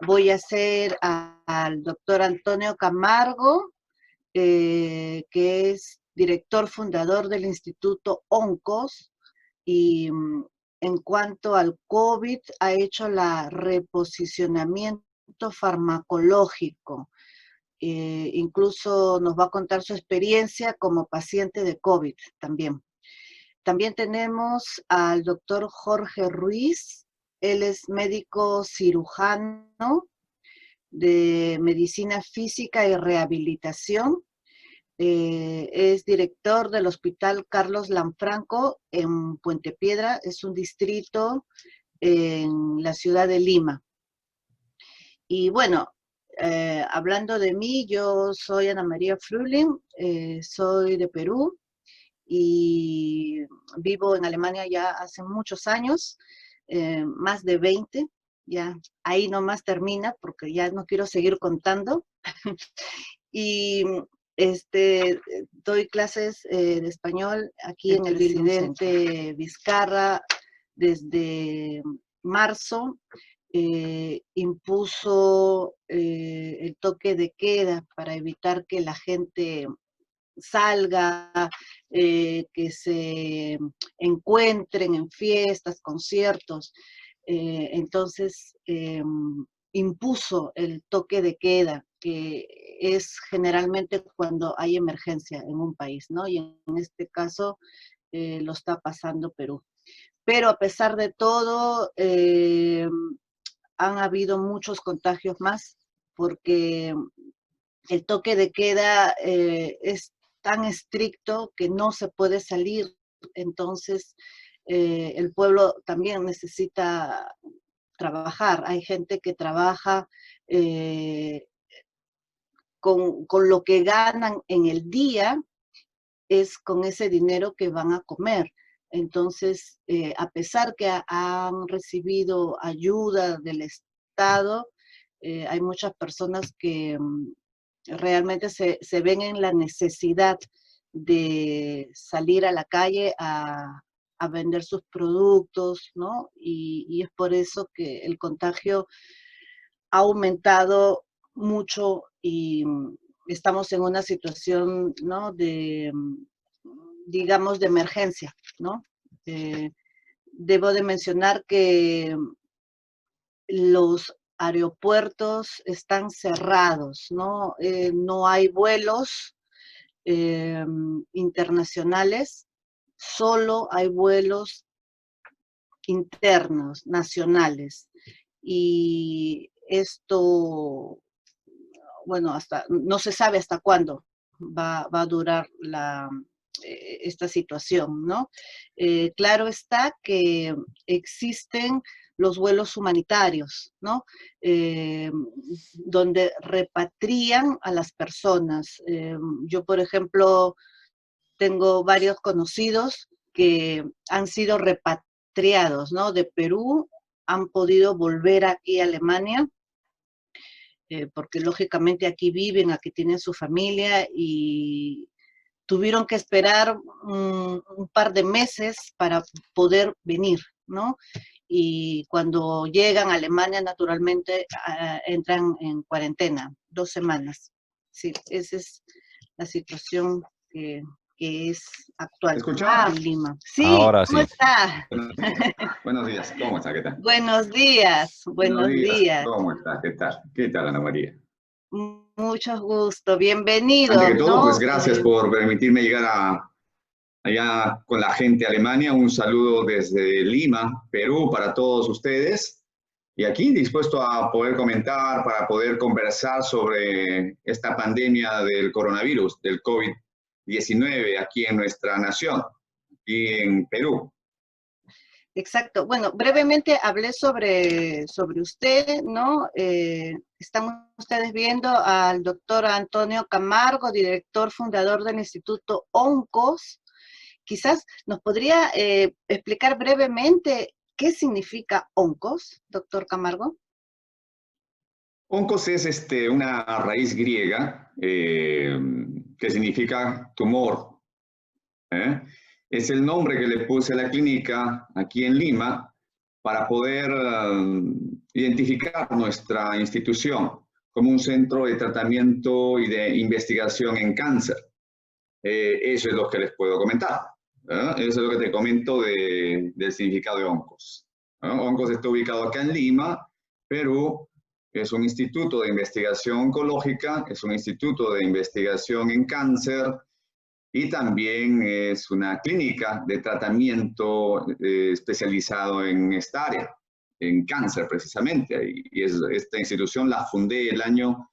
voy a hacer al doctor Antonio Camargo, que es director fundador del Instituto ONCOS, y en cuanto al COVID, ha hecho la reposicionamiento farmacológico. Incluso nos va a contar su experiencia como paciente de COVID también. También tenemos al doctor Jorge Ruiz. Él es médico cirujano de medicina física y rehabilitación. Es director del Hospital Carlos Lanfranco en Puente Piedra. Es un distrito en la ciudad de Lima. Y bueno, hablando de mí, yo soy Ana María Frühling, soy de Perú y vivo en Alemania ya hace muchos años, más de 20, ya ahí nomás termina porque ya no quiero seguir contando. Y doy clases de español aquí en el presidente Vizcarra desde marzo. Impuso el toque de queda para evitar que la gente salga, que se encuentren en fiestas, conciertos. Entonces, impuso el toque de queda, que es generalmente cuando hay emergencia en un país, ¿no? Y en este caso lo está pasando Perú. Pero a pesar de todo, han habido muchos contagios más, porque el toque de queda es tan estricto que no se puede salir. Entonces, el pueblo también necesita trabajar. Hay gente que trabaja con lo que ganan en el día, es con ese dinero que van a comer. Entonces, a pesar que han recibido ayuda del Estado, hay muchas personas que realmente se ven en la necesidad de salir a la calle a vender sus productos, ¿no? Y es por eso que el contagio ha aumentado mucho y estamos en una situación, ¿no? De, digamos, de emergencia, ¿no? Debo de mencionar que los aeropuertos están cerrados, ¿no? No hay vuelos internacionales, solo hay vuelos internos, nacionales. Y esto, bueno, hasta no se sabe hasta cuándo va a durar esta situación, ¿no? Claro está que existen los vuelos humanitarios, ¿no? Donde repatrian a las personas. Yo, por ejemplo, tengo varios conocidos que han sido repatriados, ¿no? De Perú, han podido volver aquí a Alemania, porque lógicamente aquí viven, aquí tienen su familia y tuvieron que esperar un par de meses para poder venir, ¿no? Y cuando llegan a Alemania, naturalmente, entran en cuarentena, 2 semanas. Sí, esa es la situación que es ¿Me actual escucha? en Lima. Sí, Ahora ¿cómo sí. está? Buenos días, ¿cómo está? ¿Qué tal? Buenos días, Buenos buenos días, días. ¿cómo está? ¿Qué tal? ¿Qué tal, Ana María? Mucho gusto, Antes bienvenido, que todo, pues ¿no? gracias por permitirme llegar allá con la gente de Alemania. Un saludo desde Lima, Perú, para todos ustedes. Y aquí dispuesto a poder comentar, para poder conversar sobre esta pandemia del coronavirus, del COVID-19 aquí en nuestra nación, aquí en Perú. Exacto. Bueno, brevemente hablé sobre usted, ¿no? Están ustedes viendo al doctor Antonio Camargo, director fundador del Instituto ONCOS. Quizás nos podría explicar brevemente qué significa ONCOS, doctor Camargo. Oncos es una raíz griega que significa tumor. ¿eh? Es el nombre que le puse a la clínica aquí en Lima, para poder identificar nuestra institución como un centro de tratamiento y de investigación en cáncer. Eso es lo que les puedo comentar. Eso es lo que te comento del significado de ONCOS. ONCOS está ubicado acá en Lima, Perú. Es un instituto de investigación oncológica, es un instituto de investigación en cáncer y también es una clínica de tratamiento especializado en esta área, en cáncer precisamente. Y esta institución la fundé el año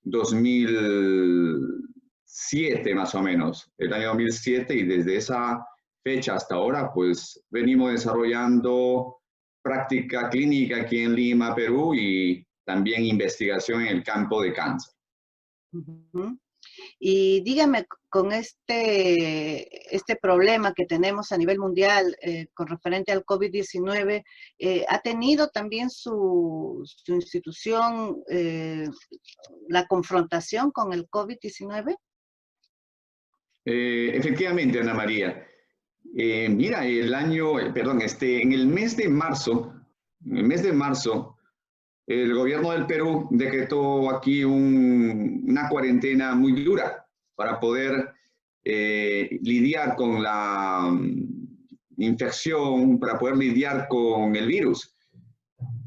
2007 más o menos, el año 2007, y desde esa fecha hasta ahora pues venimos desarrollando práctica clínica aquí en Lima, Perú, y también investigación en el campo de cáncer. Uh-huh. Y dígame, con este problema que tenemos a nivel mundial con referente al COVID-19, ¿ha tenido también su institución la confrontación con el COVID-19? Efectivamente, Ana María. Mira, en el mes de marzo, el gobierno del Perú decretó aquí una cuarentena muy dura para poder lidiar con la infección, para poder lidiar con el virus.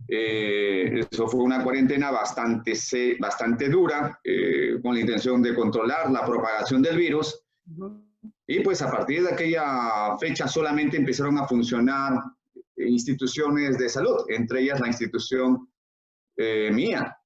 Eso fue una cuarentena bastante dura, con la intención de controlar la propagación del virus. Y pues a partir de aquella fecha solamente empezaron a funcionar instituciones de salud, entre ellas la institución mía.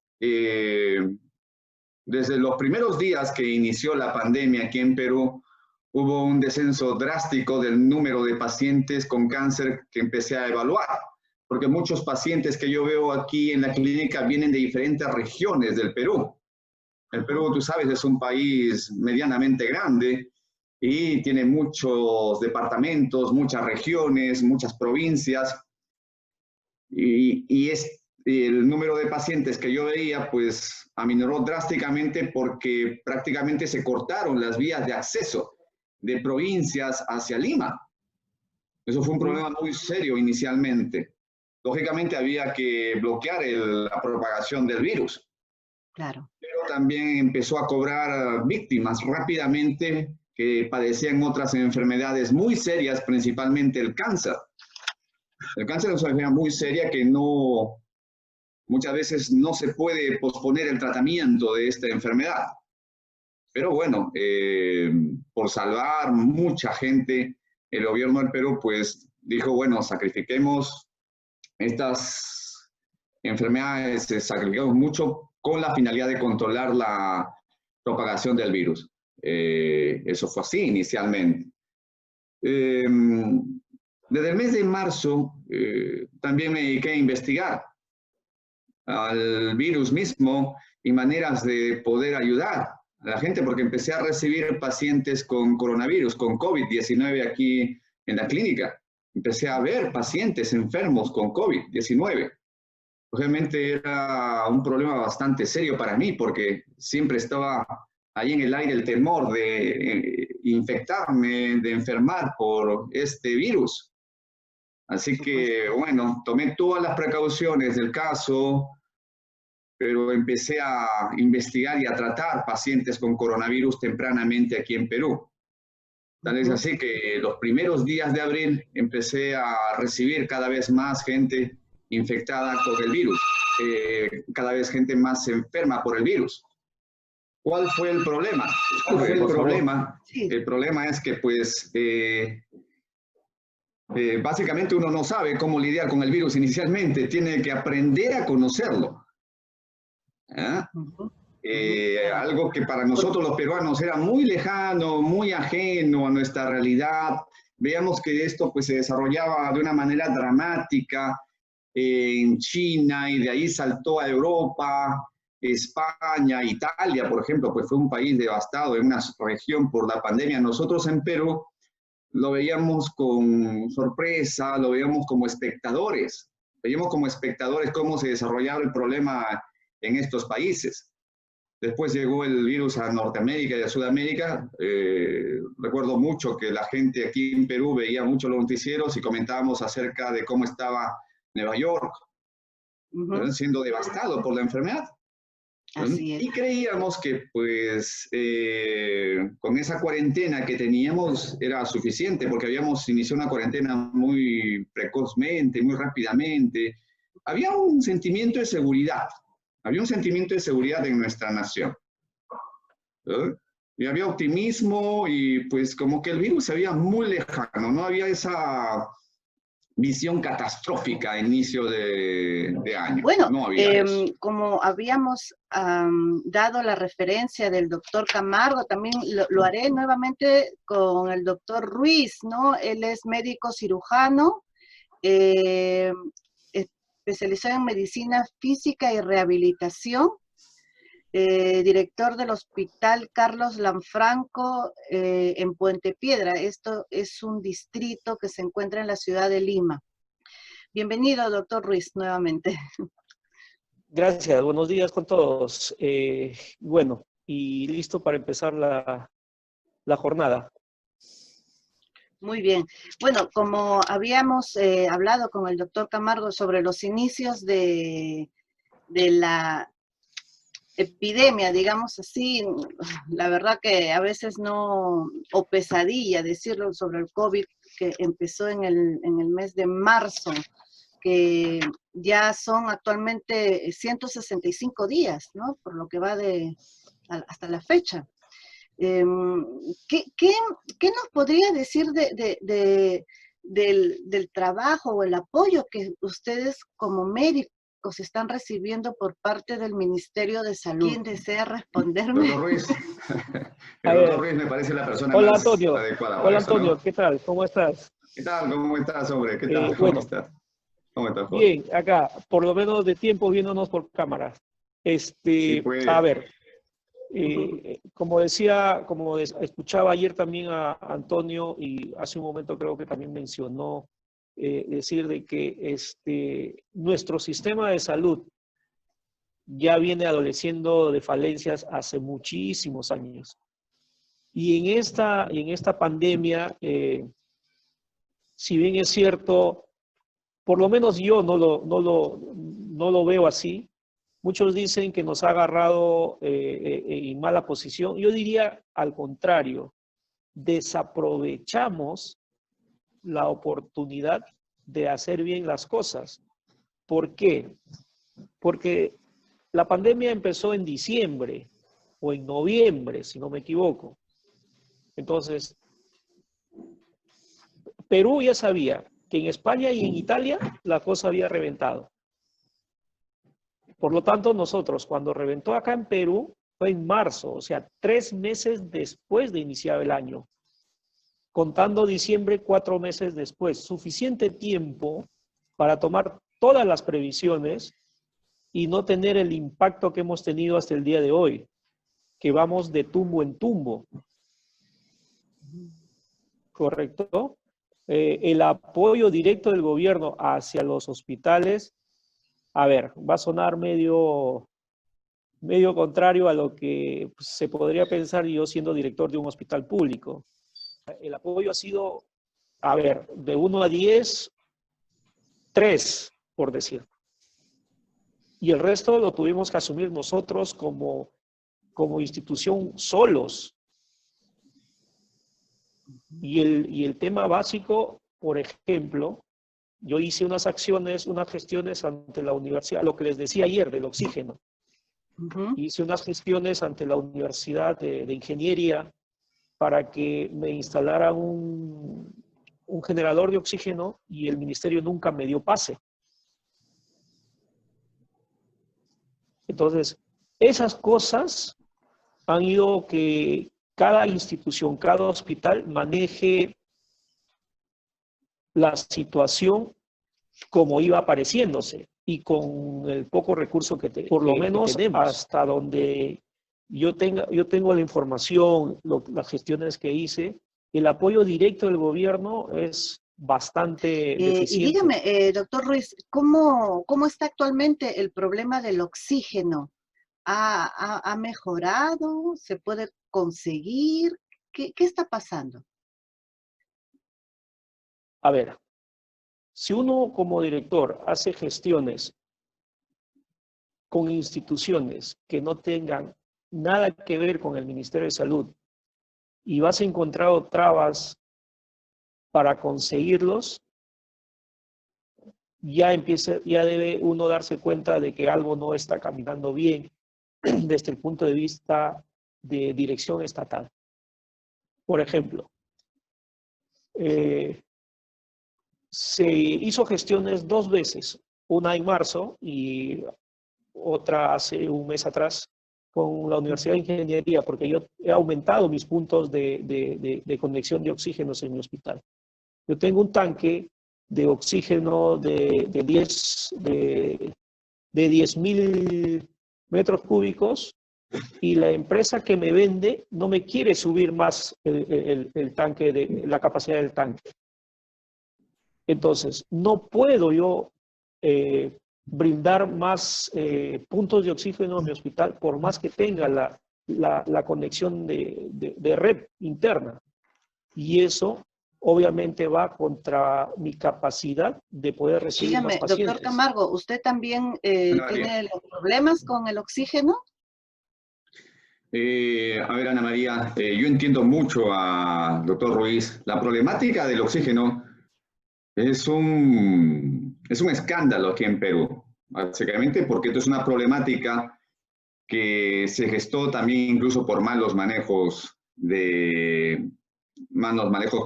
Desde los primeros días que inició la pandemia aquí en Perú, hubo un descenso drástico del número de pacientes con cáncer que empecé a evaluar, porque muchos pacientes que yo veo aquí en la clínica vienen de diferentes regiones del Perú. El Perú, tú sabes, es un país medianamente grande y tiene muchos departamentos, muchas regiones, muchas provincias, y el número de pacientes que yo veía pues aminoró drásticamente porque prácticamente se cortaron las vías de acceso de provincias hacia Lima. Eso fue un problema muy serio inicialmente. Lógicamente había que bloquear la propagación del virus. Claro. Pero también empezó a cobrar víctimas rápidamente que padecían otras enfermedades muy serias, principalmente el cáncer. El cáncer es una enfermedad muy seria que muchas veces no se puede posponer el tratamiento de esta enfermedad. Pero bueno, por salvar mucha gente, el gobierno del Perú pues dijo, bueno, sacrifiquemos estas enfermedades, sacrificamos mucho con la finalidad de controlar la propagación del virus. Eso fue así inicialmente. Desde el mes de marzo también me dediqué a investigar al virus mismo y maneras de poder ayudar a la gente, porque empecé a recibir pacientes con coronavirus, con COVID-19 aquí en la clínica. Empecé a ver pacientes enfermos con COVID-19. Obviamente era un problema bastante serio para mí, porque siempre estaba ahí en el aire el temor de infectarme, de enfermar por este virus. Así que, bueno, tomé todas las precauciones del caso, pero empecé a investigar y a tratar pacientes con coronavirus tempranamente aquí en Perú. Tal es así que los primeros días de abril empecé a recibir cada vez más gente infectada con el virus, cada vez gente más enferma por el virus. ¿Cuál fue el problema? El problema es que pues básicamente uno no sabe cómo lidiar con el virus inicialmente, tiene que aprender a conocerlo. Algo que para nosotros los peruanos era muy lejano, muy ajeno a nuestra realidad. Veíamos que esto pues se desarrollaba de una manera dramática en China y de ahí saltó a Europa, España, Italia, por ejemplo, pues fue un país devastado en una región por la pandemia. Nosotros en Perú lo veíamos con sorpresa, lo veíamos como espectadores. Veíamos como espectadores cómo se desarrollaba el problema en estos países. Después llegó el virus a Norteamérica y a Sudamérica. Recuerdo mucho que la gente aquí en Perú veía mucho los noticieros y comentábamos acerca de cómo estaba Nueva York, siendo devastado por la enfermedad. Así es. Y creíamos que pues con esa cuarentena que teníamos era suficiente porque habíamos iniciado una cuarentena muy precozmente, muy rápidamente. Había un sentimiento de seguridad, había un sentimiento de seguridad en nuestra nación. Y había optimismo y pues como que el virus se veía muy lejano, no había esa visión catastrófica a inicio de año. Bueno, no había eso. como habíamos dado la referencia del doctor Camargo, también lo haré nuevamente con el doctor Ruiz, ¿no? Él es médico cirujano, especializado en medicina física y rehabilitación, director del Hospital Carlos Lanfranco en Puente Piedra. Esto es un distrito que se encuentra en la ciudad de Lima. Bienvenido, doctor Ruiz, nuevamente. Gracias, buenos días con todos. Bueno, y listo para empezar la jornada. Muy bien. Bueno, como habíamos hablado con el doctor Camargo sobre los inicios de la epidemia, digamos así, la verdad que a veces no, o pesadilla decirlo sobre el COVID, que empezó en el mes de marzo, que ya son actualmente 165 días, ¿no? Por lo que va hasta la fecha. ¿Qué nos podría decir del trabajo o el apoyo que ustedes como médicos están recibiendo por parte del Ministerio de Salud? ¿Quién desea responderme? Doctor Ruiz, el doctor Ruiz me parece la persona Hola, más Antonio. adecuada para Hola, eso, Antonio, ¿no? ¿qué tal? ¿Cómo estás? ¿Qué tal? ¿Cómo estás, hombre? ¿Qué tal? ¿Cómo Bueno, estás? ¿Cómo estás, Jorge? bien, acá, por lo menos de tiempo viéndonos por cámara. Sí, pues. A ver, como decía, escuchaba ayer también a Antonio y hace un momento creo que también mencionó decir de que nuestro sistema de salud ya viene adoleciendo de falencias hace muchísimos años. Y en esta pandemia, si bien es cierto, por lo menos yo no lo veo así. Muchos dicen que nos ha agarrado en mala posición. Yo diría al contrario, desaprovechamos la oportunidad de hacer bien las cosas. ¿Por qué? Porque la pandemia empezó en diciembre o en noviembre, si no me equivoco. Entonces, Perú ya sabía que en España y en Italia la cosa había reventado. Por lo tanto, nosotros, cuando reventó acá en Perú, fue en marzo, o sea, 3 meses después de iniciar el año. Contando diciembre, 4 meses después. Suficiente tiempo para tomar todas las previsiones y no tener el impacto que hemos tenido hasta el día de hoy, que vamos de tumbo en tumbo. ¿Correcto? El apoyo directo del gobierno hacia los hospitales, a ver, va a sonar medio contrario a lo que se podría pensar yo siendo director de un hospital público. El apoyo ha sido, a ver, de 1 a 10, 3, por decir. Y el resto lo tuvimos que asumir nosotros como institución solos. Y el tema básico, por ejemplo, yo hice unas gestiones ante la universidad, lo que les decía ayer del oxígeno. Hice unas gestiones ante la Universidad de Ingeniería para que me instalara un generador de oxígeno y el ministerio nunca me dio pase. Entonces, esas cosas han ido que cada institución, cada hospital maneje la situación como iba apareciéndose y con el poco recurso que por lo menos tenemos. Hasta donde yo tengo la información, las gestiones que hice, el apoyo directo del gobierno es bastante deficiente. Y dígame, doctor Ruiz, ¿cómo está actualmente el problema del oxígeno? ¿Ha mejorado? ¿Se puede conseguir? ¿Qué está pasando? A ver, Si uno como director hace gestiones con instituciones que no tengan nada que ver con el Ministerio de Salud y vas encontrando trabas para conseguirlos, ya debe uno darse cuenta de que algo no está caminando bien desde el punto de vista de dirección estatal. Por ejemplo, se hizo gestiones 2 veces, una en marzo y otra hace un mes atrás con la Universidad de Ingeniería, porque yo he aumentado mis puntos de conexión de oxígenos en mi hospital. Yo tengo un tanque de oxígeno de 10.000 metros cúbicos y la empresa que me vende no me quiere subir más el tanque, la capacidad del tanque. Entonces, no puedo yo brindar más puntos de oxígeno en mi hospital por más que tenga la conexión de red interna. Y eso obviamente va contra mi capacidad de poder recibir Dígame, más pacientes. doctor Camargo, ¿usted también tiene los problemas con el oxígeno? A ver, Ana María, yo entiendo mucho al doctor Ruiz. La problemática del oxígeno es un escándalo aquí en Perú, básicamente porque esto es una problemática que se gestó también incluso por malos manejos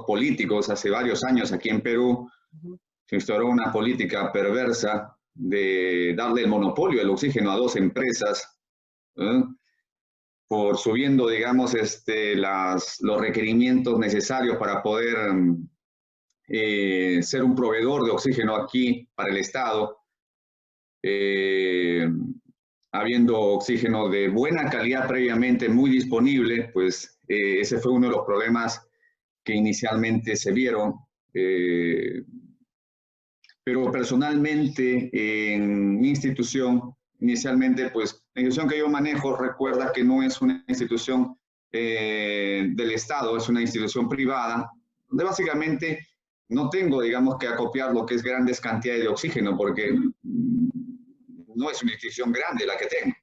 políticos hace varios años aquí en Perú. Se instauró una política perversa de darle el monopolio del oxígeno a 2 empresas, por subiendo, digamos, los requerimientos necesarios para poder ser un proveedor de oxígeno aquí para el Estado, habiendo oxígeno de buena calidad previamente muy disponible, pues ese fue uno de los problemas que inicialmente se vieron. Pero personalmente en mi institución, inicialmente, pues la institución que yo manejo recuerda que no es una institución del Estado, es una institución privada, donde básicamente no tengo, digamos, que acopiar lo que es grandes cantidades de oxígeno, porque no es una institución grande la que tengo.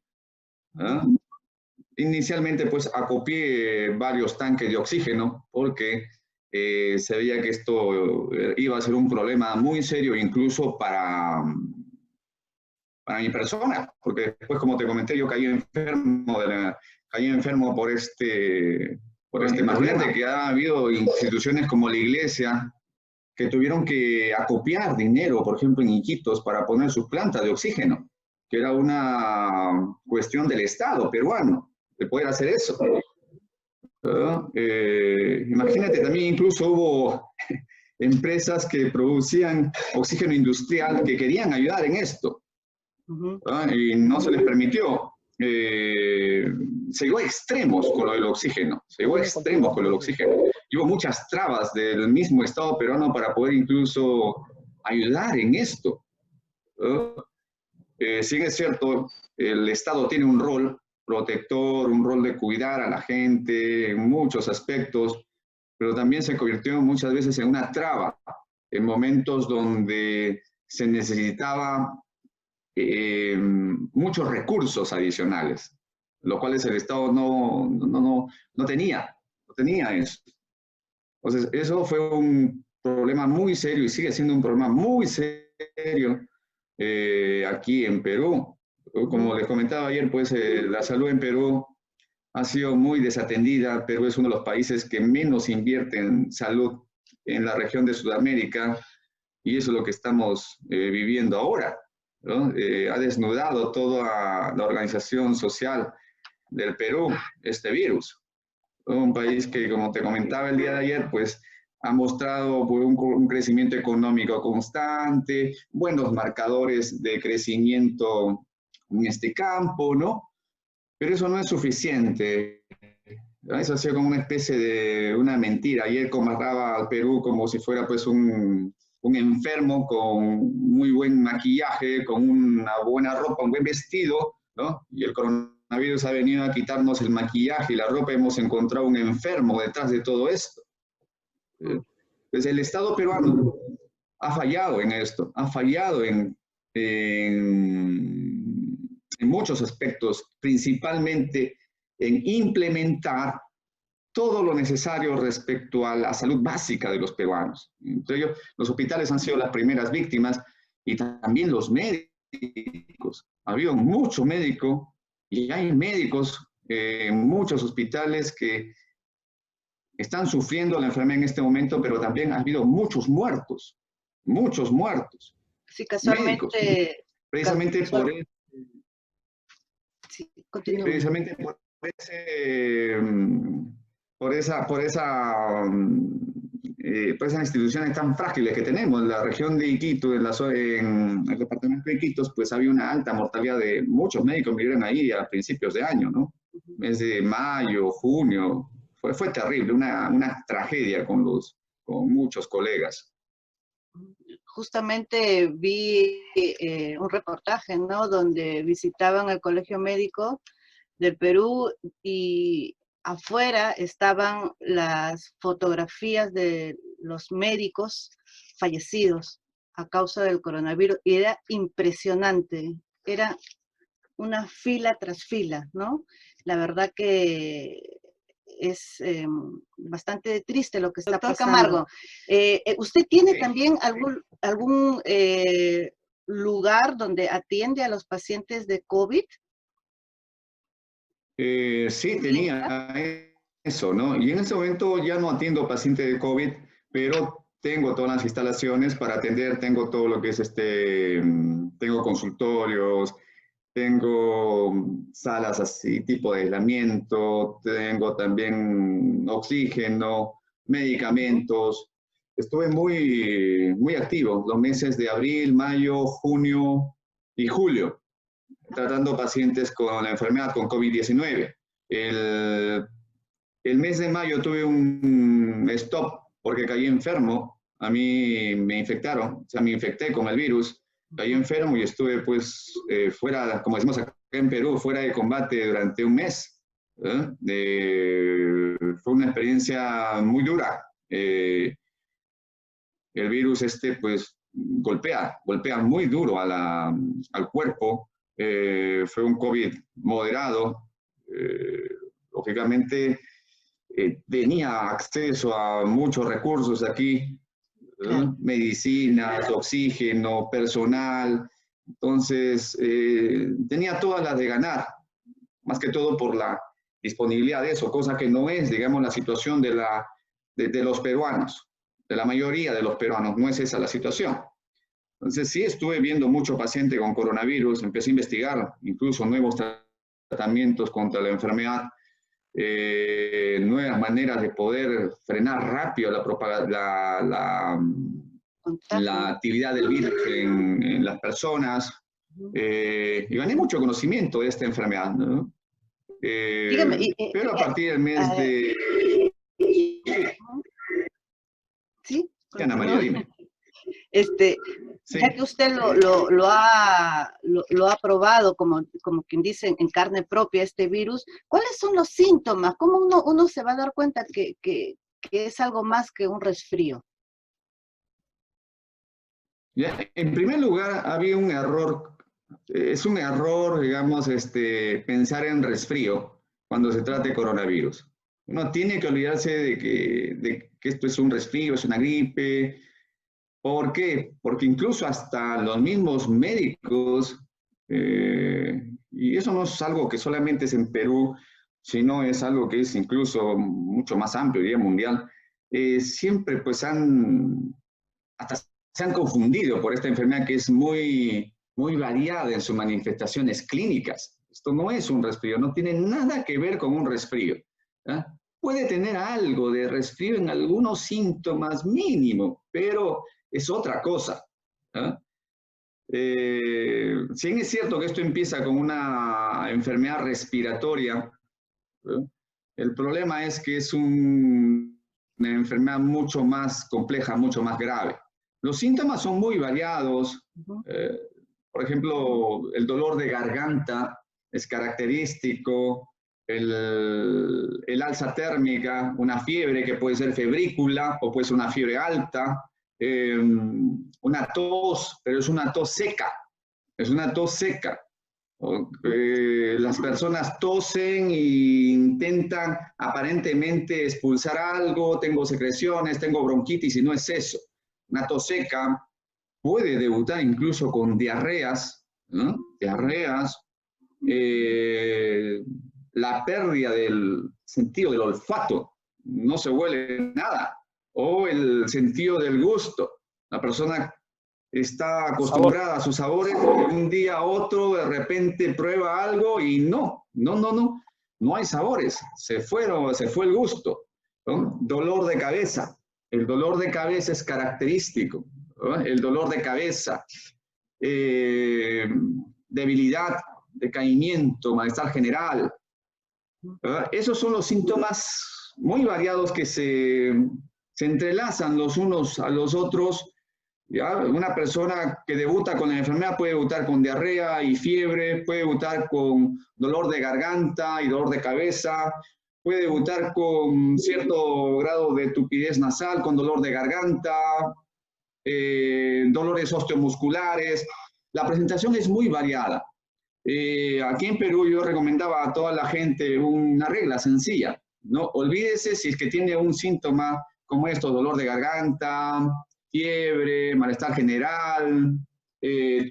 Inicialmente, pues, acopié varios tanques de oxígeno, porque se veía que esto iba a ser un problema muy serio, incluso para mi persona, porque después, como te comenté, yo caí enfermo por imagínate que ha habido instituciones como la iglesia que tuvieron que acopiar dinero, por ejemplo, en Iquitos, para poner sus plantas de oxígeno, que era una cuestión del Estado peruano, de poder hacer eso. Imagínate, también incluso hubo empresas que producían oxígeno industrial que querían ayudar en esto, y no se les permitió. Se llegó a extremos con lo del oxígeno, Y hubo muchas trabas del mismo Estado peruano para poder incluso ayudar en esto. Si bien es cierto, el Estado tiene un rol protector, un rol de cuidar a la gente en muchos aspectos, pero también se convirtió muchas veces en una traba en momentos donde se necesitaba muchos recursos adicionales, los cuales el Estado no tenía eso. Entonces, eso fue un problema muy serio y sigue siendo un problema muy serio aquí en Perú. Como les comentaba ayer, pues la salud en Perú ha sido muy desatendida. Perú es uno de los países que menos invierte en salud en la región de Sudamérica, y eso es lo que estamos viviendo ahora, ¿no? Ha desnudado toda la organización social del Perú este virus. Un país que, como te comentaba el día de ayer, pues ha mostrado pues, un crecimiento económico constante, buenos marcadores de crecimiento en este campo, ¿no? Pero eso no es suficiente. Eso ha sido como una especie de una mentira. Ayer comparaba al Perú como si fuera pues un enfermo con muy buen maquillaje, con una buena ropa, un buen vestido, ¿no? Y el coronavirus ha venido a quitarnos el maquillaje y la ropa. Hemos encontrado un enfermo detrás de todo esto. Pues el Estado peruano ha fallado en esto, ha fallado en muchos aspectos, principalmente en implementar todo lo necesario respecto a la salud básica de los peruanos. Entre ellos, los hospitales han sido las primeras víctimas y también los médicos. Ha habido mucho médico y hay médicos en muchos hospitales que están sufriendo la enfermedad en este momento, pero también ha habido muchos muertos. Sí, Médicos. casualmente, Precisamente por sí, continúe. precisamente por esas instituciones tan frágiles que tenemos. En la región de Iquitos, en el departamento de Iquitos, pues había una alta mortalidad de muchos médicos que vivieron ahí a principios de año, ¿no? Mes de mayo, junio, fue terrible, una tragedia con muchos colegas. Justamente vi un reportaje, ¿no? Donde visitaban el Colegio Médico del Perú y afuera estaban las fotografías de los médicos fallecidos a causa del coronavirus y era impresionante, era una fila tras fila, ¿no? La verdad que es bastante triste lo que está pasando. Doctor Camargo, ¿usted tiene también algún lugar donde atiende a los pacientes de COVID? Sí, tenía eso, ¿no? Y en ese momento ya no atiendo pacientes de COVID, pero tengo todas las instalaciones para atender, tengo todo lo que es tengo consultorios, tengo salas así, tipo de aislamiento, tengo también oxígeno, medicamentos. Estuve muy activo los meses de abril, mayo, junio y julio, tratando pacientes con la enfermedad, con COVID-19. El mes de mayo tuve un stop porque caí enfermo. A mí me infectaron, o sea, me infecté con el virus, caí enfermo y estuve pues fuera, como decimos acá en Perú, fuera de combate durante un mes. Fue una experiencia muy dura. El virus pues golpea muy duro al cuerpo. Fue un COVID moderado. Lógicamente tenía acceso a muchos recursos aquí, claro. Medicinas, oxígeno, personal. Entonces, tenía todas las de ganar, más que todo por la disponibilidad de eso, cosa que no es, digamos, la situación de los peruanos, de la mayoría de los peruanos, no es esa la situación. Entonces, sí estuve viendo mucho paciente con coronavirus, empecé a investigar incluso nuevos tratamientos contra la enfermedad, nuevas maneras de poder frenar rápido la actividad del virus en las personas, y gané mucho conocimiento de esta enfermedad, ¿no? Dígame, pero a partir del mes de... ¿Sí? Ana María, dime. Sí. Ya que usted lo ha probado, como quien dice, en carne propia este virus, ¿cuáles son los síntomas? ¿Cómo uno se va a dar cuenta que es algo más que un resfrío? Ya, en primer lugar, había un error, es un error, digamos, pensar en resfrío cuando se trata de coronavirus. Uno tiene que olvidarse de que esto es un resfrío, es una gripe. ¿Por qué? Porque incluso hasta los mismos médicos, y eso no es algo que solamente es en Perú, sino es algo que es incluso mucho más amplio, diría mundial, siempre pues hasta se han confundido por esta enfermedad que es muy variada en sus manifestaciones clínicas. Esto no es un resfrío, no tiene nada que ver con un resfrío. ¿Eh? Puede tener algo de resfrío en algunos síntomas mínimo, pero es otra cosa. Si bien es cierto que esto empieza con una enfermedad respiratoria, el problema es que es una enfermedad mucho más compleja, mucho más grave. Los síntomas son muy variados. Por ejemplo, el dolor de garganta es característico, el alza térmica, una fiebre que puede ser febrícula o puede ser una fiebre alta, una tos, pero es una tos seca. Es una tos seca. Las personas tosen e intentan aparentemente expulsar algo, tengo secreciones, tengo bronquitis, y no es eso. Una tos seca puede debutar incluso con diarreas, ¿no? Diarreas, la pérdida del sentido del olfato, no se huele nada, o el sentido del gusto. La persona está acostumbrada a sus sabores, de un día a otro de repente prueba algo y no hay sabores, se fue el gusto, ¿no? Dolor de cabeza, el dolor de cabeza es característico, ¿no? El dolor de cabeza, debilidad, decaimiento, malestar general, ¿verdad? Esos son los síntomas muy variados que se entrelazan los unos a los otros. ¿Ya? Una persona que debuta con la enfermedad puede debutar con diarrea y fiebre, puede debutar con dolor de garganta y dolor de cabeza, puede debutar con cierto grado de tupidez nasal, con dolor de garganta, dolores osteomusculares. La presentación es muy variada. Aquí en Perú yo recomendaba a toda la gente una regla sencilla, ¿no? Olvídese si es que tiene un síntoma como esto, dolor de garganta, fiebre, malestar general,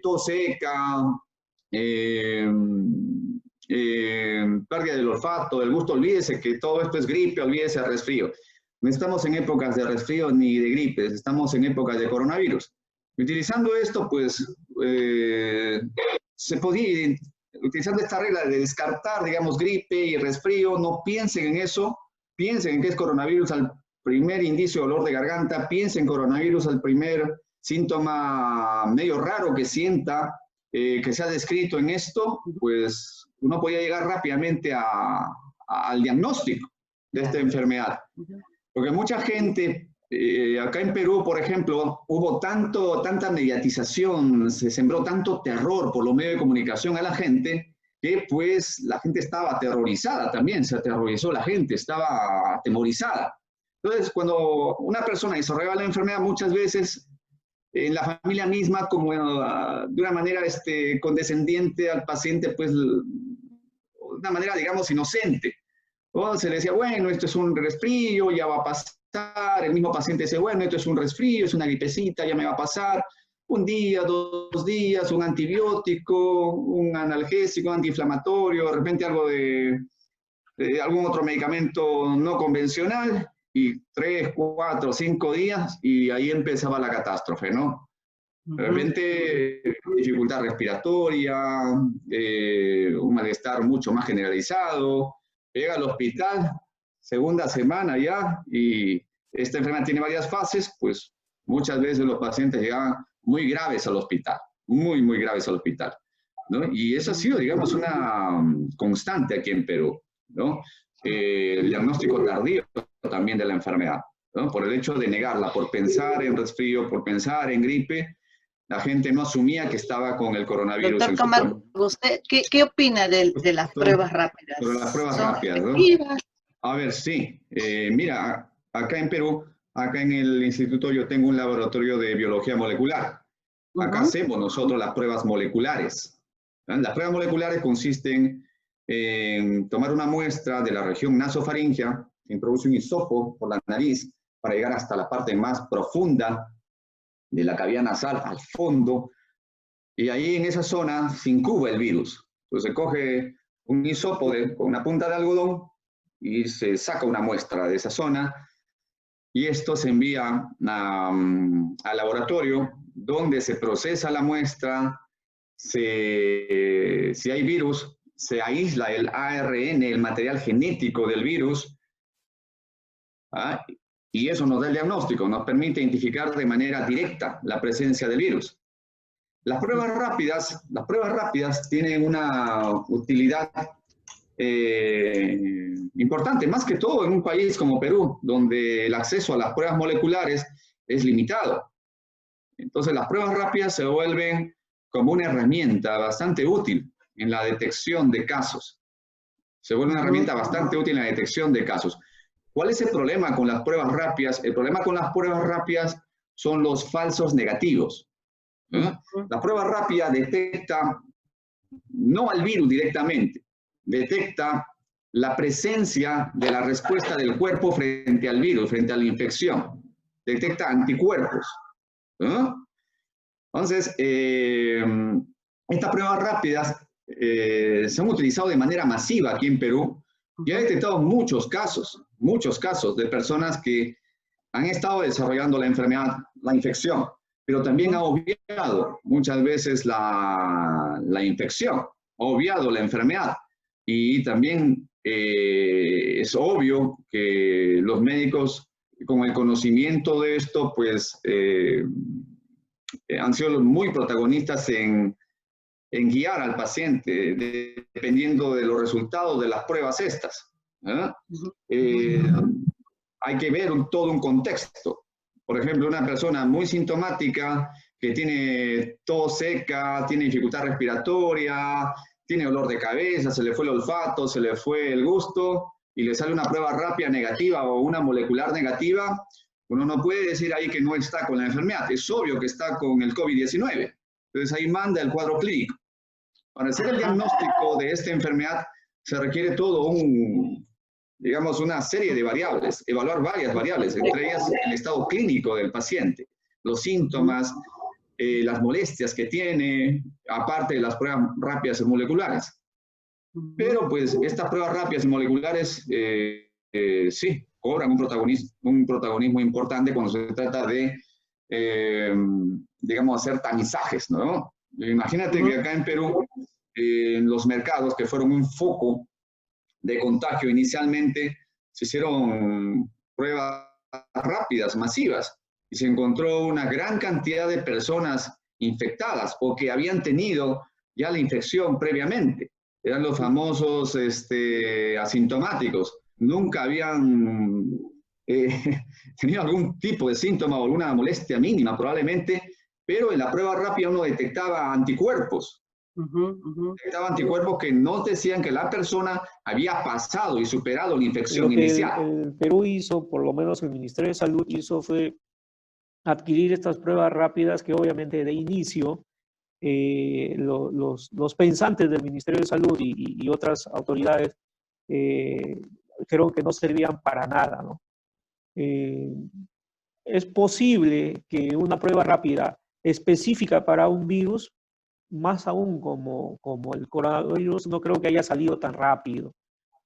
tos seca, pérdida del olfato, del gusto. Olvídese que todo esto es gripe, olvídese de resfrío. No estamos en épocas de resfrío ni de gripe, estamos en épocas de coronavirus. Utilizando esto, pues, se podía, utilizando esta regla de descartar, digamos, gripe y resfrío, no piensen en eso, piensen en que es coronavirus al primer indicio de dolor de garganta, piensen en coronavirus al primer síntoma medio raro que sienta, que se ha descrito en esto, pues uno podía llegar rápidamente al diagnóstico de esta enfermedad. Porque mucha gente, acá en Perú, por ejemplo, hubo tanta mediatización, se sembró tanto terror por los medios de comunicación a la gente, que pues la gente estaba aterrorizada también, se aterrorizó la gente, estaba atemorizada. Entonces, cuando una persona desarrolla la enfermedad, muchas veces en la familia misma, como de una manera condescendiente al paciente, pues de una manera, digamos, inocente. O se le decía, bueno, esto es un resfrío, ya va a pasar. El mismo paciente dice, bueno, esto es un resfrío, es una gripecita, ya me va a pasar. Un día, 2 días, un antibiótico, un analgésico, un antiinflamatorio, de repente algo de algún otro medicamento no convencional, y 3, 4, 5 días, y ahí empezaba la catástrofe, ¿no? De repente, dificultad respiratoria, un malestar mucho más generalizado, llega al hospital, segunda semana ya, y esta enfermedad tiene varias fases, pues muchas veces los pacientes llegan muy graves al hospital, muy graves al hospital, ¿no? Y eso ha sido, digamos, una constante aquí en Perú, ¿no? El diagnóstico tardío también de la enfermedad, ¿no? Por el hecho de negarla, por pensar en resfrío, por pensar en gripe, la gente no asumía que estaba con el coronavirus. Doctor Camargo, ¿usted qué opina de las pruebas rápidas? Sobre las pruebas rápidas, ¿no? A ver, sí. Mira, acá en Perú, acá en el instituto yo tengo un laboratorio de biología molecular. Acá hacemos nosotros las pruebas moleculares, ¿no? Las pruebas moleculares consisten en tomar una muestra de la región nasofaringea, se introduce un hisopo por la nariz para llegar hasta la parte más profunda de la cavidad nasal, al fondo, y ahí en esa zona se incuba el virus. Entonces se coge un hisopo con una punta de algodón y se saca una muestra de esa zona, y esto se envía al laboratorio, donde se procesa la muestra. Si hay virus, se aísla el ARN, el material genético del virus, ¿ah? Y eso nos da el diagnóstico, nos permite identificar de manera directa la presencia del virus. Las pruebas rápidas tienen una utilidad importante, más que todo en un país como Perú, donde el acceso a las pruebas moleculares es limitado. Entonces las pruebas rápidas se vuelven como una herramienta bastante útil en la detección de casos. Se vuelve una herramienta bastante útil en la detección de casos. ¿Cuál es el problema con las pruebas rápidas? El problema con las pruebas rápidas son los falsos negativos. La prueba rápida detecta no al virus directamente, detecta la presencia de la respuesta del cuerpo frente al virus, frente a la infección. Detecta anticuerpos. Entonces, estas pruebas rápidas se han utilizado de manera masiva aquí en Perú y ha detectado muchos casos de personas que han estado desarrollando la enfermedad, la infección, pero también ha obviado muchas veces la infección, ha obviado la enfermedad. Y también es obvio que los médicos, con el conocimiento de esto, pues han sido muy protagonistas en guiar al paciente, dependiendo de los resultados de las pruebas estas. Hay que ver todo un contexto. Por ejemplo, una persona muy sintomática que tiene tos seca, tiene dificultad respiratoria, tiene dolor de cabeza, se le fue el olfato, se le fue el gusto y le sale una prueba rápida negativa o una molecular negativa, uno no puede decir ahí que no está con la enfermedad. Es obvio que está con el COVID-19. Entonces ahí manda el cuadro clínico. Para hacer el diagnóstico de esta enfermedad se requiere todo digamos, una serie de variables, evaluar varias variables, entre ellas el estado clínico del paciente, los síntomas, las molestias que tiene, aparte de las pruebas rápidas y moleculares. Pero pues estas pruebas rápidas y moleculares sí, cobran un protagonismo importante cuando se trata de, digamos, hacer tamizajes, ¿no? Imagínate que acá en Perú, en los mercados que fueron un foco de contagio inicialmente, se hicieron pruebas rápidas, masivas, y se encontró una gran cantidad de personas infectadas o que habían tenido ya la infección previamente. Eran los famosos asintomáticos. Nunca habían tenido algún tipo de síntoma o alguna molestia mínima probablemente, pero en la prueba rápida uno detectaba anticuerpos. Detectaba anticuerpos que no decían que la persona había pasado y superado la infección inicial. El Perú hizo, por lo menos el Ministerio de Salud hizo, fue adquirir estas pruebas rápidas que obviamente de inicio los pensantes del Ministerio de Salud y otras autoridades creo que no servían para nada, ¿no? Es posible que una prueba rápida específica para un virus, más aún como el coronavirus, no creo que haya salido tan rápido.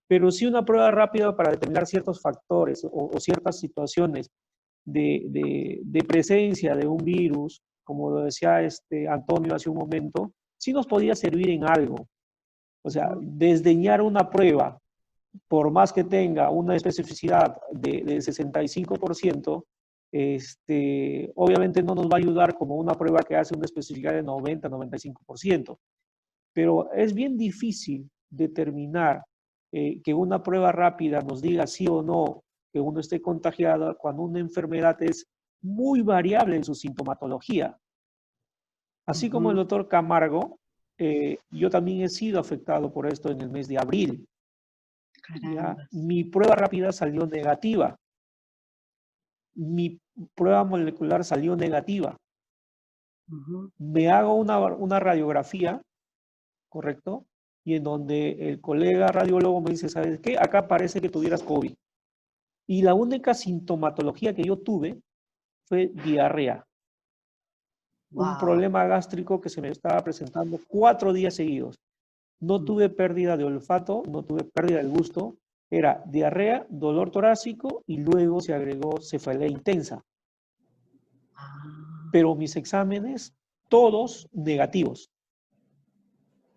Pero sí una prueba rápida para determinar ciertos factores o ciertas situaciones de presencia de un virus, como lo decía Antonio hace un momento, sí nos podía servir en algo. O sea, desdeñar una prueba, por más que tenga una especificidad de 65%, obviamente no nos va a ayudar como una prueba que hace una especificidad de 90-95%. Pero es bien difícil determinar que una prueba rápida nos diga sí o no que uno esté contagiado cuando una enfermedad es muy variable en su sintomatología. Así como el doctor Camargo, yo también he sido afectado por esto en el mes de abril. ¿Ya? Mi prueba rápida salió negativa. Mi prueba molecular salió negativa. Me hago una radiografía, ¿correcto? Y en donde el colega radiólogo me dice, ¿sabes qué? Acá parece que tuvieras COVID. Y la única sintomatología que yo tuve fue diarrea. Wow. Un problema gástrico que se me estaba presentando 4 días seguidos. No tuve pérdida de olfato, no tuve pérdida del gusto. Era diarrea, dolor torácico y luego se agregó cefalea intensa. Pero mis exámenes, todos negativos.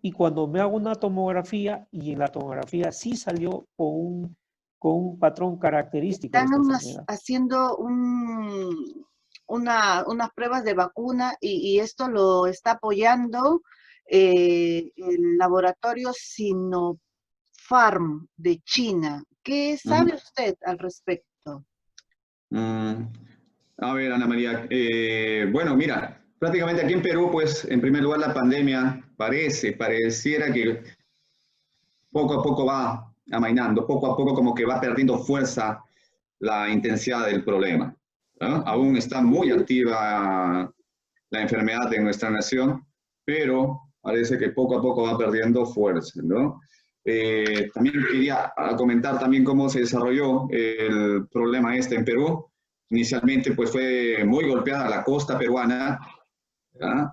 Y cuando me hago una tomografía, y en la tomografía sí salió con un patrón característico. Están haciendo unas pruebas de vacuna y esto lo está apoyando el laboratorio Sinopharm de China. ¿Qué sabe usted al respecto? A ver, Ana María, bueno, mira, prácticamente aquí en Perú, pues, en primer lugar, la pandemia pareciera que poco a poco va amainando, poco a poco como que va perdiendo fuerza la intensidad del problema. ¿ah? Aún está muy activa la enfermedad en nuestra nación, pero parece que poco a poco va perdiendo fuerza, ¿no? También quería comentar también cómo se desarrolló el problema este en Perú. Inicialmente pues fue muy golpeada la costa peruana, ¿ya?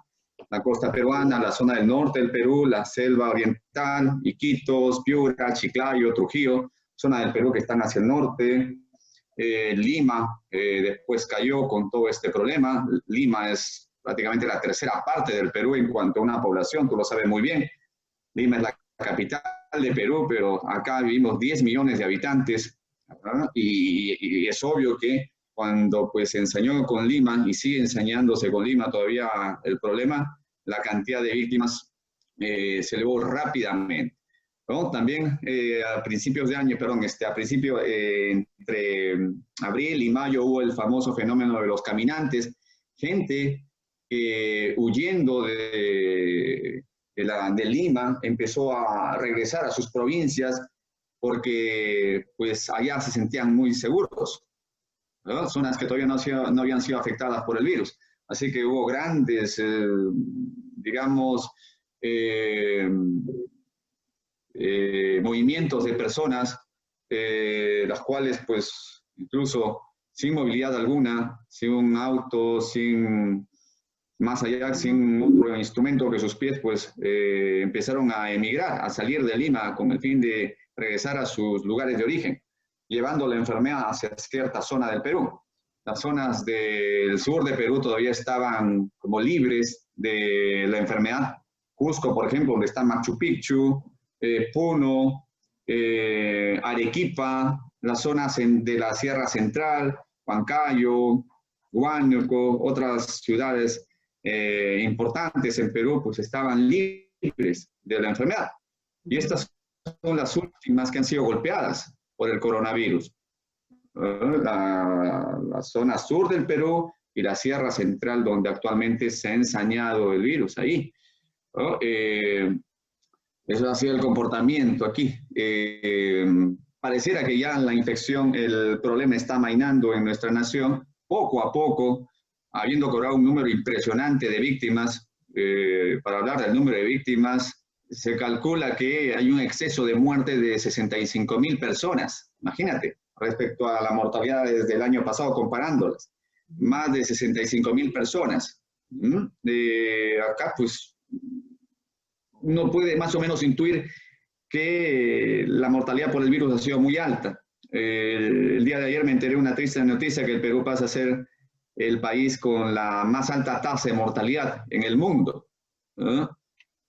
La costa peruana, la zona del norte del Perú, la selva oriental, Iquitos, Piura, Chiclayo, Trujillo, zona del Perú que están hacia el norte. Lima después cayó con todo este problema. Lima es prácticamente la tercera parte del Perú en cuanto a una población, tú lo sabes muy bien. Lima es la capital de Perú, pero acá vivimos 10 millones de habitantes, ¿verdad? Y es obvio que cuando pues se ensañó con Lima y sigue ensañándose con Lima todavía el problema, la cantidad de víctimas se elevó rápidamente, ¿no? También a principios de año, perdón, a principio entre abril y mayo hubo el famoso fenómeno de los caminantes, gente huyendo de Lima empezó a regresar a sus provincias porque pues allá se sentían muy seguros, ¿no? Zonas que todavía no habían sido afectadas por el virus. Así que hubo grandes, digamos, movimientos de personas, las cuales pues incluso sin movilidad alguna, sin un auto, sin más allá, sin otro instrumento que sus pies, pues empezaron a emigrar, a salir de Lima con el fin de regresar a sus lugares de origen, llevando la enfermedad hacia cierta zona del Perú. Las zonas del sur de Perú todavía estaban como libres de la enfermedad. Cusco, por ejemplo, donde está Machu Picchu, Puno, Arequipa, las zonas de la Sierra Central, Huancayo, Huánuco, otras ciudades importantes en Perú, pues estaban libres de la enfermedad. Y estas son las últimas que han sido golpeadas por el coronavirus. La zona sur del Perú y la Sierra Central, donde actualmente se ha ensañado el virus ahí, ¿no? Eso ha sido el comportamiento aquí. Pareciera que ya la infección, el problema está amainando en nuestra nación, poco a poco, habiendo cobrado un número impresionante de víctimas. Para hablar del número de víctimas, se calcula que hay un exceso de muerte de 65.000 personas. Imagínate, respecto a la mortalidad desde el año pasado, comparándolas. Más de 65.000 personas. Acá, pues, uno puede más o menos intuir que la mortalidad por el virus ha sido muy alta. El día de ayer me enteré de una triste noticia que el Perú pasa a ser el país con la más alta tasa de mortalidad en el mundo.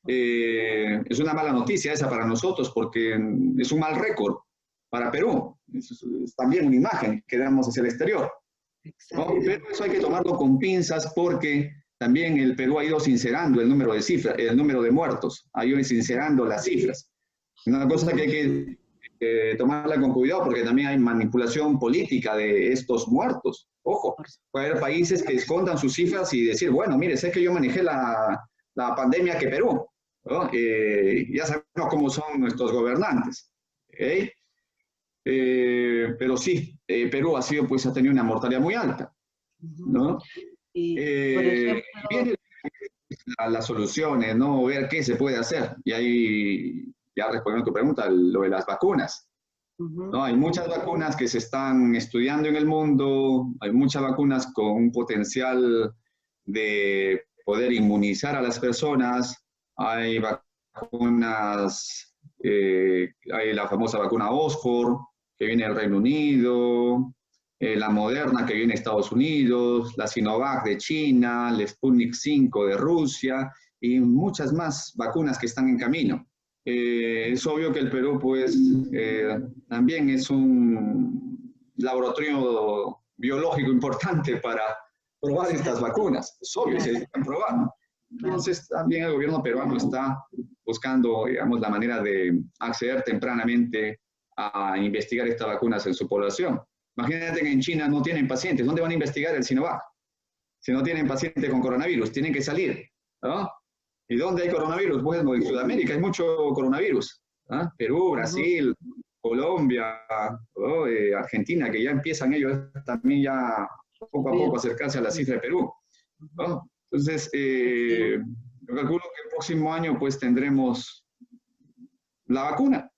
Es una mala noticia esa para nosotros porque es un mal récord para Perú. Es también una imagen que damos hacia el exterior, ¿no? Pero eso hay que tomarlo con pinzas porque también el Perú ha ido sincerando el número de cifras, el número de muertos, ha ido sincerando las cifras. Una cosa que hay que tomarla con cuidado porque también hay manipulación política de estos muertos. Ojo, puede haber países que escondan sus cifras y decir, bueno, mire, sé que yo manejé la pandemia que Perú, ¿no? Ya sabemos cómo son nuestros gobernantes, ¿okay? Pero sí, Perú ha tenido una mortalidad muy alta, ¿no? Y, por ejemplo, vienen las soluciones, ¿no? Ver qué se puede hacer. Y ahí, ya respondiendo a tu pregunta, lo de las vacunas, ¿no? Hay muchas vacunas que se están estudiando en el mundo, hay muchas vacunas con un potencial de poder inmunizar a las personas, hay vacunas, hay la famosa vacuna Oxford, que viene del Reino Unido, la Moderna que viene de Estados Unidos, la Sinovac de China, el Sputnik 5 de Rusia y muchas más vacunas que están en camino. Es obvio que el Perú pues también es un laboratorio biológico importante para probar estas vacunas. Es obvio, se están probando. Entonces también el gobierno peruano está buscando, digamos, la manera de acceder tempranamente a investigar estas vacunas en su población. Imagínate que en China no tienen pacientes. ¿Dónde van a investigar el Sinovac? Si no tienen pacientes con coronavirus, tienen que salir, ¿no? ¿Y dónde hay coronavirus? Bueno, en Sudamérica hay mucho coronavirus, ¿no? Perú, Brasil, Colombia, ¿no? Argentina, que ya empiezan ellos también ya poco a poco acercarse a la cifra de Perú, ¿no? Entonces, yo calculo que el próximo año pues tendremos la vacuna.